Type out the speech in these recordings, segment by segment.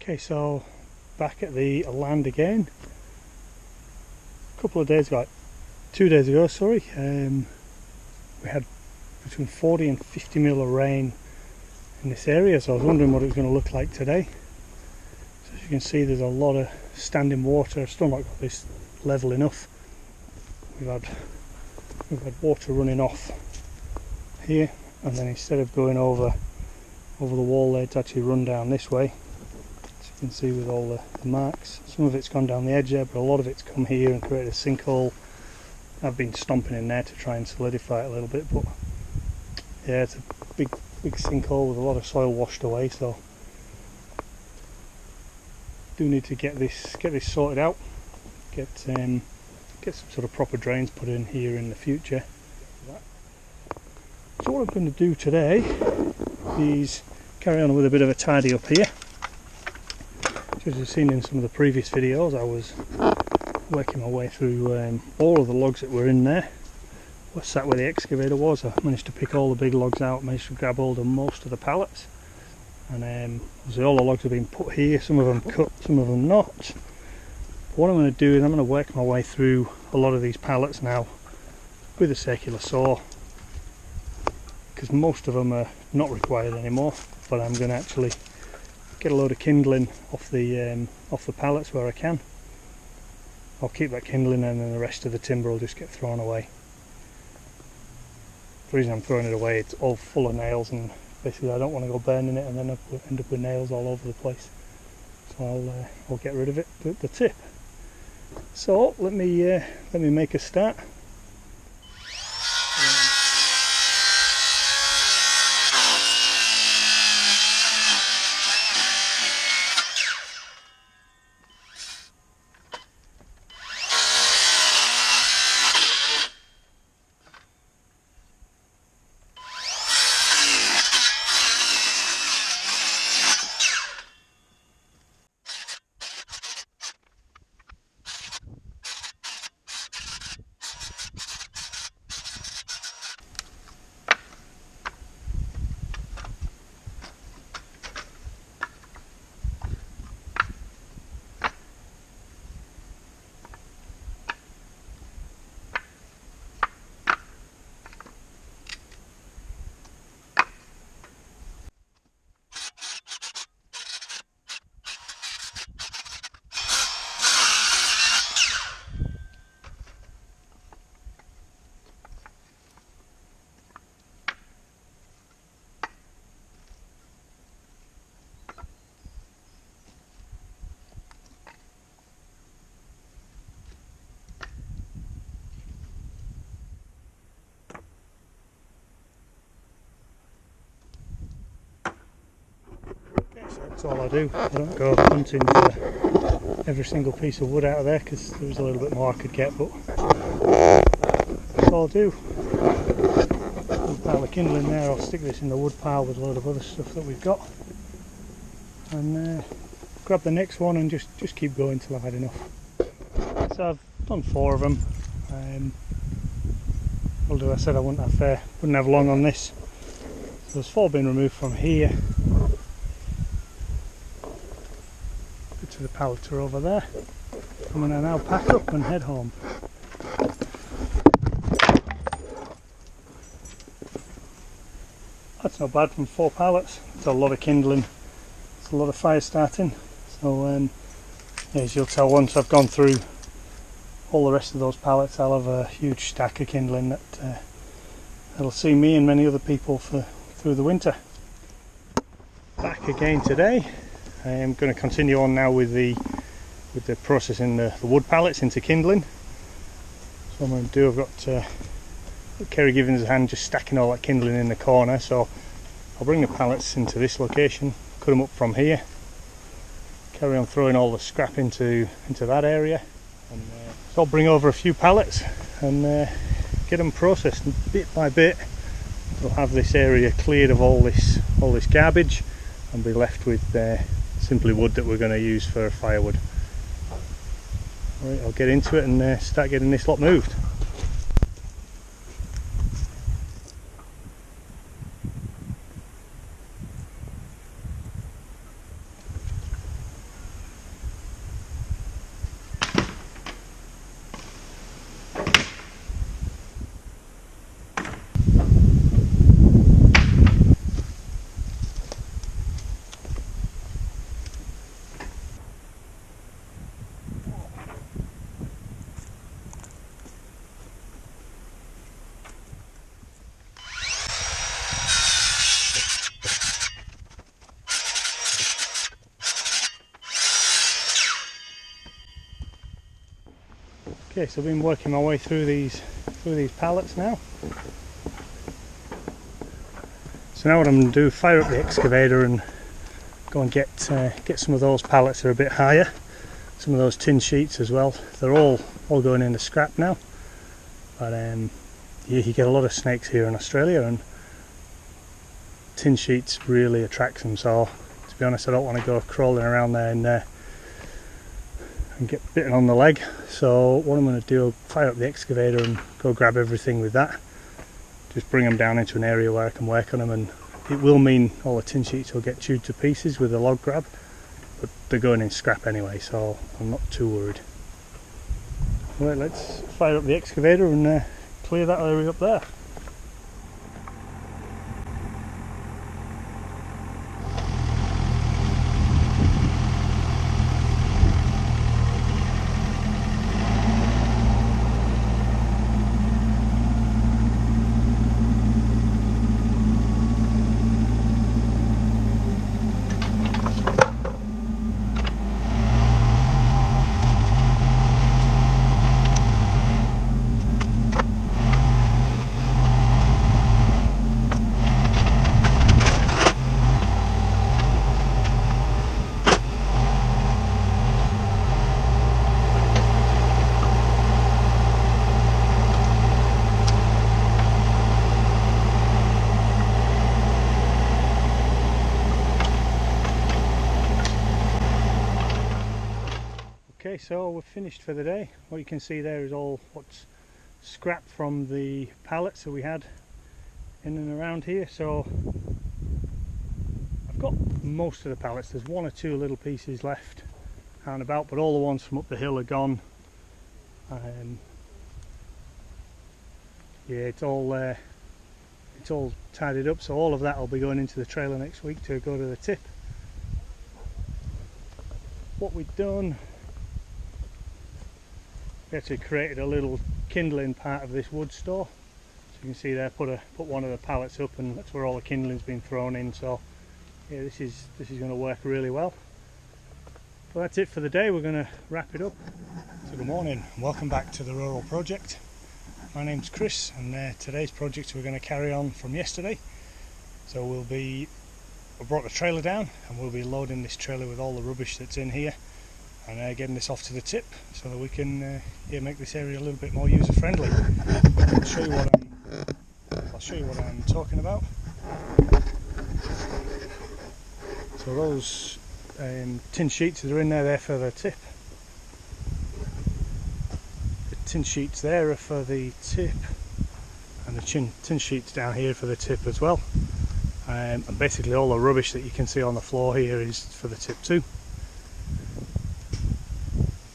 Okay, so back at the land again. A couple of days ago, 2 days ago, sorry, we had between 40 and 50 mil of rain in this area, so I was wondering what it was going to look like today. So as you can see, there's a lot of standing water. I've still not got this level enough. We've had water running off here, and then instead of going over the wall there, it's actually run down this way. As you can see with all the marks, some of it's gone down the edge there, but a lot of it's come here and created a sinkhole. I've been stomping in there to try and solidify it a little bit, but yeah, it's a big sinkhole with a lot of soil washed away, so do need to get this sorted out, get some sort of proper drains put in here in the future. So what I'm going to do today is carry on with a bit of a tidy up here. As you've seen in some of the previous videos, I was working my way through all of the logs that were in there. I sat where the excavator was. I managed to pick all the big logs out, managed to grab hold of most of the pallets, and obviously all the logs have been put here, some of them cut, some of them not. But what I'm going to do is I'm going to work my way through a lot of these pallets now with a circular saw, because most of them are not required anymore, but I'm going to actually get a load of kindling off the pallets where I can. I'll keep that kindling, and then the rest of the timber will just get thrown away. The reason I'm throwing it away, it's all full of nails, and basically I don't want to go burning it and then end up with nails all over the place. So I'll get rid of it, the tip. So let me make a start. So that's all I do. I don't go hunting for every single piece of wood out of there, because there's a little bit more I could get, but that's all I do. There's a pile of kindling there. I'll stick this in the wood pile with a load of other stuff that we've got, and grab the next one and just keep going till I've had enough. So I've done 4 of them. Although I said I wouldn't have long on this. So there's 4 being removed from here. To the pallets are over there. I'm going to now pack up and head home. That's not bad from 4 pallets. It's a lot of kindling. It's a lot of fire starting. So as you'll tell, once I've gone through all the rest of those pallets, I'll have a huge stack of kindling that'll see me and many other people through the winter. Back again today. I am going to continue on now with the processing the wood pallets into kindling. So what I'm going to do, I've got Kerry Given's hand just stacking all that kindling in the corner, so I'll bring the pallets into this location, cut them up from here, carry on throwing all the scrap into that area, and so I'll bring over a few pallets and get them processed, and bit by bit we'll have this area cleared of all this garbage and be left with simply wood that we're going to use for firewood. Alright, I'll get into it and start getting this lot moved. Okay, so I've been working my way through these pallets now. So now what I'm going to do, fire up the excavator and go and get some of those pallets that are a bit higher. Some of those tin sheets as well. They're all going into scrap now. But yeah, you get a lot of snakes here in Australia, and tin sheets really attracts them. So to be honest, I don't want to go crawling around there and get bitten on the leg. So what I'm going to do, fire up the excavator and go grab everything with that. Just bring them down into an area where I can work on them, and it will mean all the tin sheets will get chewed to pieces with the log grab, but they're going in scrap anyway, so I'm not too worried. Right, let's fire up the excavator and clear that area up there. Okay, so we're finished for the day. What you can see there is all what's scrap from the pallets that we had in and around here. So I've got most of the pallets. There's one or two little pieces left out and about, but all the ones from up the hill are gone. Yeah, it's all tidied up, so all of that will be going into the trailer next week to go to the tip. What we've done, we actually created a little kindling part of this wood store. So you can see there, put one of the pallets up, and that's where all the kindling's been thrown in. So yeah, this is going to work really well. So that's it for the day. We're going to wrap it up. So good morning and welcome back to the Rural Project. My name's Chris, and today's project we're going to carry on from yesterday. So we brought the trailer down, and we'll be loading this trailer with all the rubbish that's in here, and getting this off to the tip so that we can make this area a little bit more user friendly. I'll show you what I'm talking about. So those tin sheets that are in there, they're for the tip. The tin sheets there are for the tip, and the tin sheets down here for the tip as well. And basically all the rubbish that you can see on the floor here is for the tip too.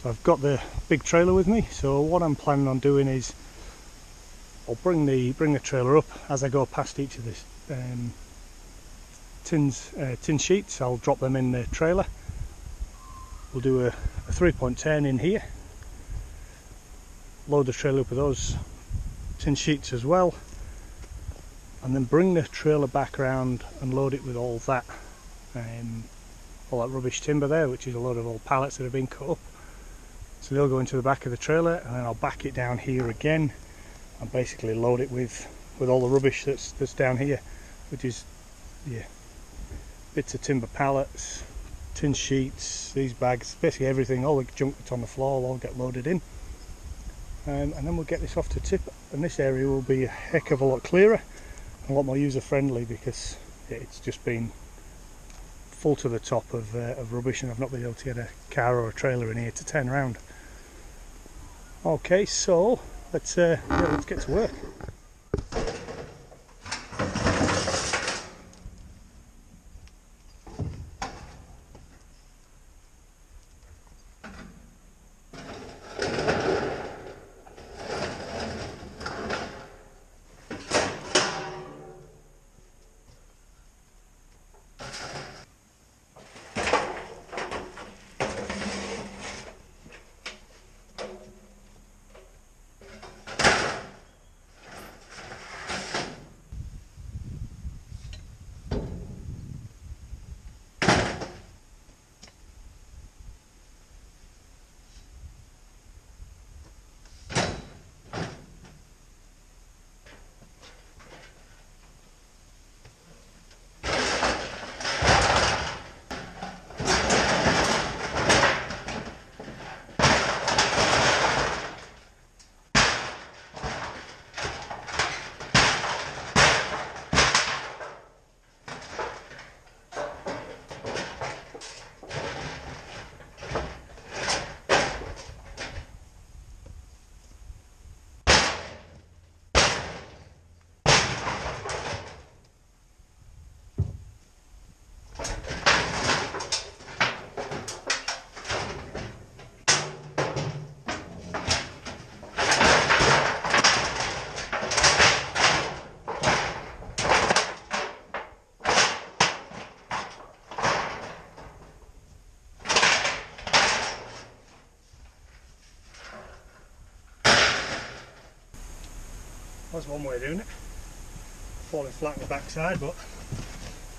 So I've got the big trailer with me, so what I'm planning on doing is I'll bring the trailer up. As I go past each of this tin sheets, I'll drop them in the trailer. We'll do a 3.10 in here, load the trailer up with those tin sheets as well, and then bring the trailer back around and load it with all that rubbish timber there, which is a load of old pallets that have been cut up. So they'll go into the back of the trailer, and then I'll back it down here again and basically load it with all the rubbish that's down here, which is bits of timber pallets, tin sheets, these bags, basically everything, all the junk that's on the floor will all get loaded in. And then we'll get this off to tip, and this area will be a heck of a lot clearer and a lot more user friendly, because it's just been full to the top of rubbish, and I've not been able to get a car or a trailer in here to turn around. Okay, so let's get to work. That's one way of doing it. Falling flat on the backside, but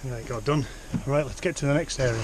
anyway, it got done. Right, let's get to the next area.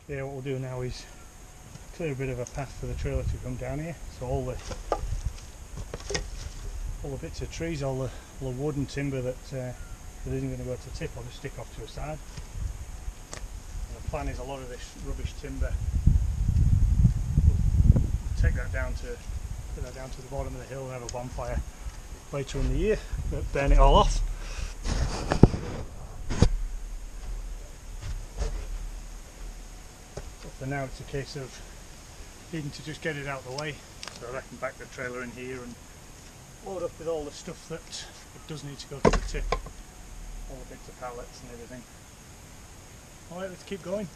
Yeah, what we'll do now is clear a bit of a path for the trailer to come down here. So all the bits of trees, all the wood and timber that isn't going to go to tip, I'll just stick off to a side. And the plan is a lot of this rubbish timber, we'll take that down to put that down to the bottom of the hill and have a bonfire later in the year, but burn it all off. So now it's a case of needing to just get it out of the way so that I can back the trailer in here and load up with all the stuff that it does need to go to the tip, all the bits of pallets and everything. Alright, let's keep going.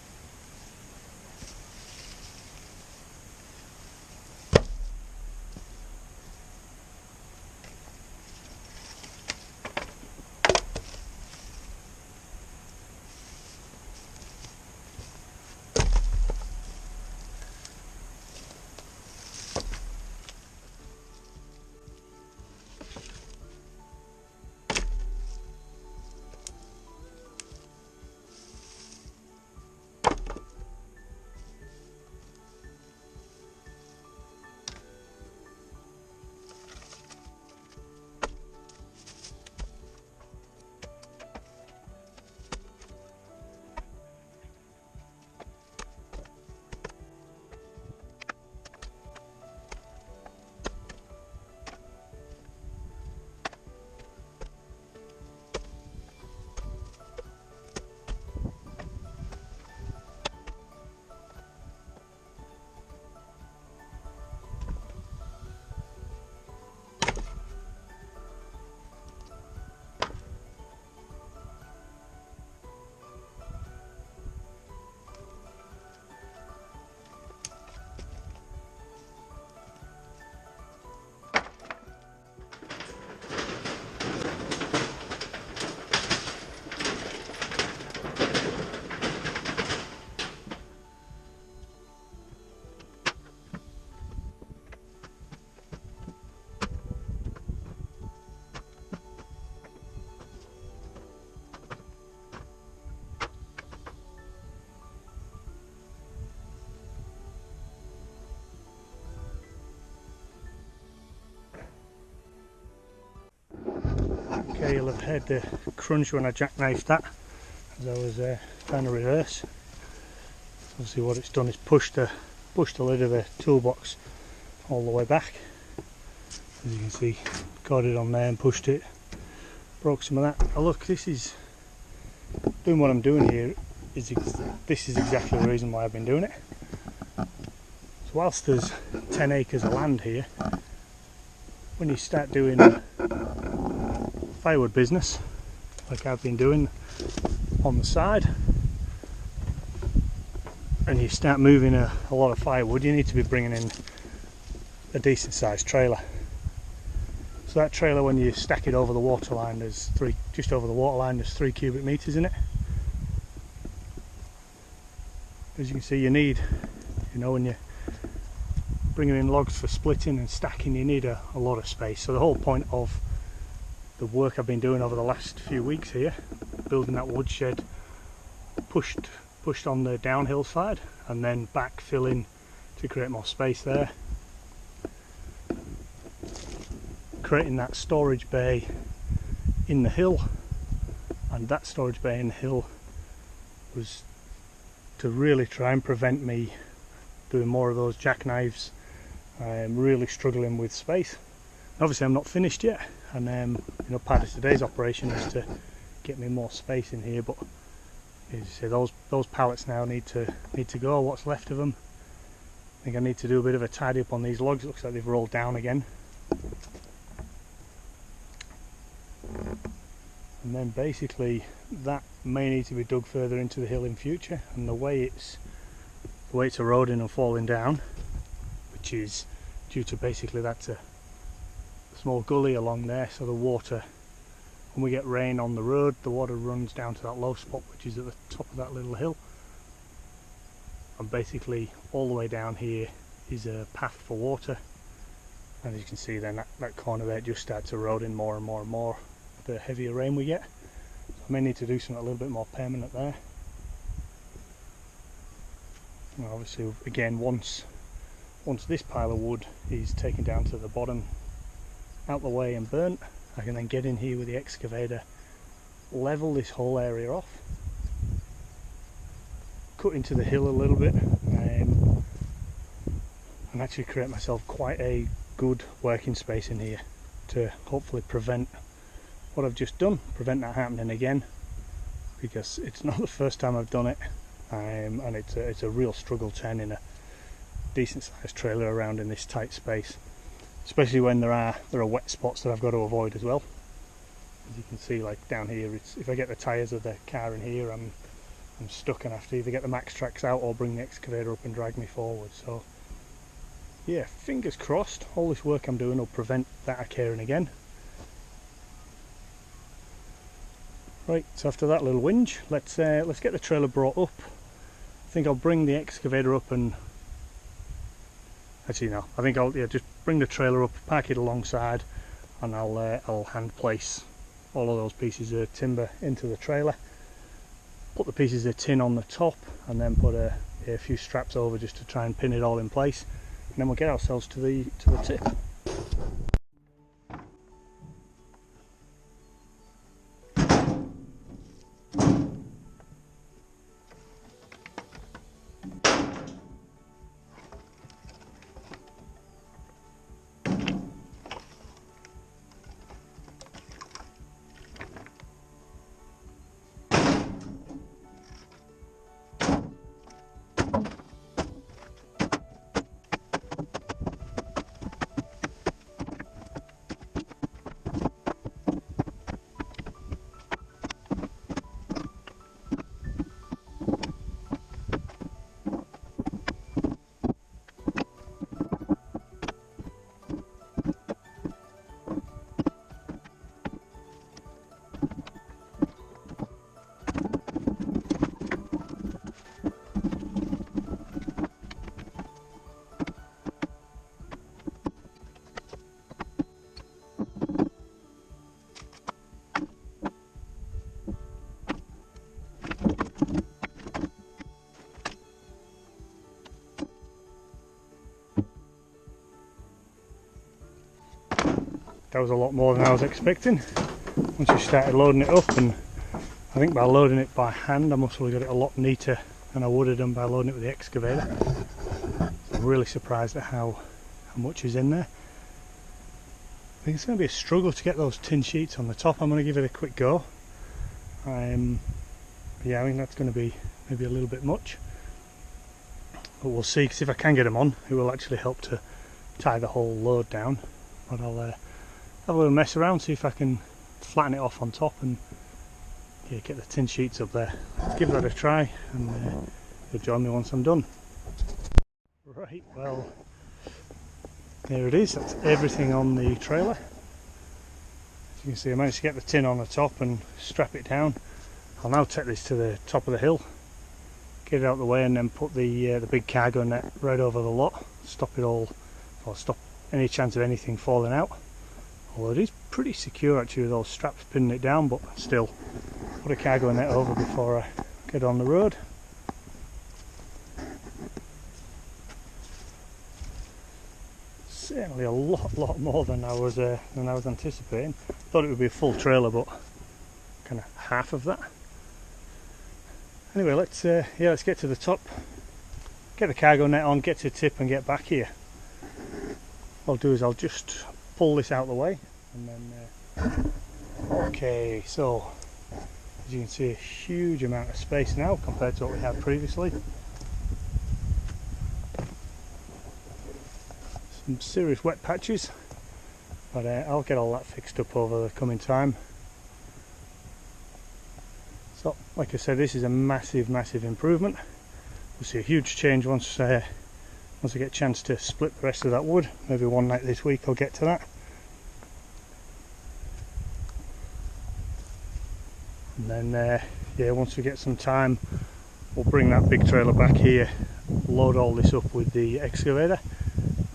Okay, you'll have heard the crunch when I jackknifed that as I was trying to reverse. Obviously what it's done is pushed the lid of the toolbox all the way back. As you can see, got it on there and pushed it, broke some of that. Now look, this is doing what I'm doing here. This is exactly the reason why I've been doing it. So whilst there's 10 acres of land here, when you start doing firewood business like I've been doing on the side, and you start moving a lot of firewood, you need to be bringing in a decent sized trailer. So that trailer, when you stack it over the waterline, just over the waterline, there's 3 cubic meters in it. As you can see, you need, when you're bringing in logs for splitting and stacking, you need a lot of space. So the whole point of the work I've been doing over the last few weeks here building that woodshed, pushed on the downhill side and then backfilling to create more space there, creating that storage bay in the hill. And that storage bay in the hill was to really try and prevent me doing more of those jackknives. I'm really struggling with space. Obviously I'm not finished yet, and part of today's operation is to get me more space in here, but as you say, those pallets now need to go, what's left of them. I think I need to do a bit of a tidy up on these logs. It looks like they've rolled down again. And then basically that may need to be dug further into the hill in future, and the way it's eroding and falling down, which is due to basically that's a small gully along there, so the water, when we get rain on the road, the water runs down to that low spot which is at the top of that little hill, and basically all the way down here is a path for water. And as you can see then that corner there just starts eroding more and more and more the heavier rain we get. So I may need to do something a little bit more permanent there. And obviously again, once this pile of wood is taken down to the bottom, out the way and burnt, I can then get in here with the excavator, level this whole area off, cut into the hill a little bit, and actually create myself quite a good working space in here to hopefully prevent what I've just done, prevent that happening again, because it's not the first time I've done it, and it's a real struggle turning a decent sized trailer around in this tight space, especially when there are wet spots that I've got to avoid as well. As you can see, like down here, if I get the tyres of the car in here, I'm stuck and have to either get the max tracks out or bring the excavator up and drag me forward. So yeah, fingers crossed all this work I'm doing will prevent that occurring again. Right, so after that little whinge, let's get the trailer brought up. I think I'll bring the excavator up and actually no, I think I'll just bring the trailer up, park it alongside, and I'll hand place all of those pieces of timber into the trailer, put the pieces of tin on the top, and then put a few straps over just to try and pin it all in place, and then we'll get ourselves to the tip. That was a lot more than I was expecting. Once we started loading it up, and I think by loading it by hand I must have got it a lot neater than I would have done by loading it with the excavator. I'm really surprised at how much is in there. I think it's going to be a struggle to get those tin sheets on the top. I'm going to give it a quick go. Yeah, I think that's going to be maybe a little bit much, but we'll see, because if I can get them on, it will actually help to tie the whole load down. But I'll have a little mess around, see if I can flatten it off on top and yeah, get the tin sheets up there. Let's give that a try, and you'll join me once I'm done. Right, well, there it is. That's everything on the trailer. As you can see, I managed to get the tin on the top and strap it down. I'll now take this to the top of the hill, get it out of the way, and then put the big cargo net right over the lot, stop it all, or stop any chance of anything falling out. Although it is pretty secure actually with those straps pinning it down, but still, put a cargo net over before I get on the road. Certainly a lot more than I was anticipating. Thought it would be a full trailer, but kind of half of that. Anyway, let's get to the top, get the cargo net on, get to tip, and get back here. What I'll do is I'll just pull this out of the way, and then okay. So as you can see, a huge amount of space now compared to what we had previously. Some serious wet patches, but I'll get all that fixed up over the coming time. So like I said, this is a massive improvement. We'll see a huge change once I get a chance to split the rest of that wood. Maybe one night this week I'll get to that. And then yeah, once we get some time, we'll bring that big trailer back here, load all this up with the excavator,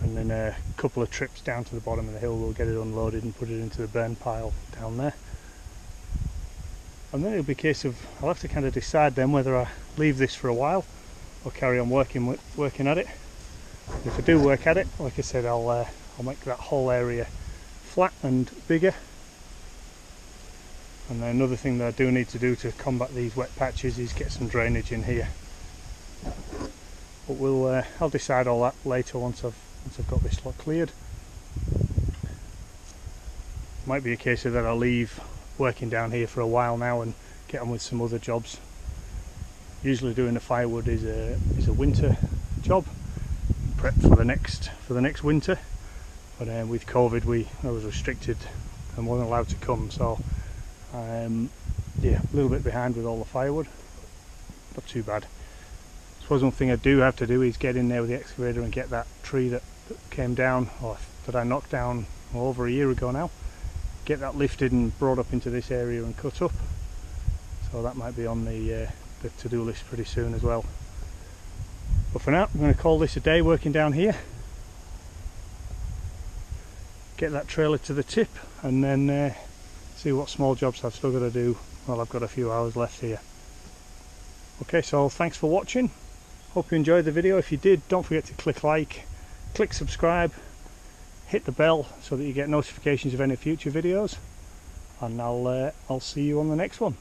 and then a couple of trips down to the bottom of the hill, we'll get it unloaded and put it into the burn pile down there. And then it'll be a case of, I'll have to kind of decide then whether I leave this for a while or carry on working at it. If I do work at it, like I said, I'll make that whole area flat and bigger. And then another thing that I do need to do to combat these wet patches is get some drainage in here. But I'll decide all that later once I've got this lot cleared. Might be a case of that I'll leave working down here for a while now and get on with some other jobs. Usually doing the firewood is a winter job, prep for the next winter. But with COVID, I was restricted and wasn't allowed to come, so yeah, a little bit behind with all the firewood. Not too bad. I suppose one thing I do have to do is get in there with the excavator and get that tree that came down, or that I knocked down over a year ago now, get that lifted and brought up into this area and cut up. So that might be on the to-do list pretty soon as well. But for now, I'm going to call this a day working down here, get that trailer to the tip, and then see what small jobs I've still got to do while I've got a few hours left here. Okay, so thanks for watching. Hope you enjoyed the video. If you did, don't forget to click like, click subscribe, hit the bell so that you get notifications of any future videos, and I'll see you on the next one.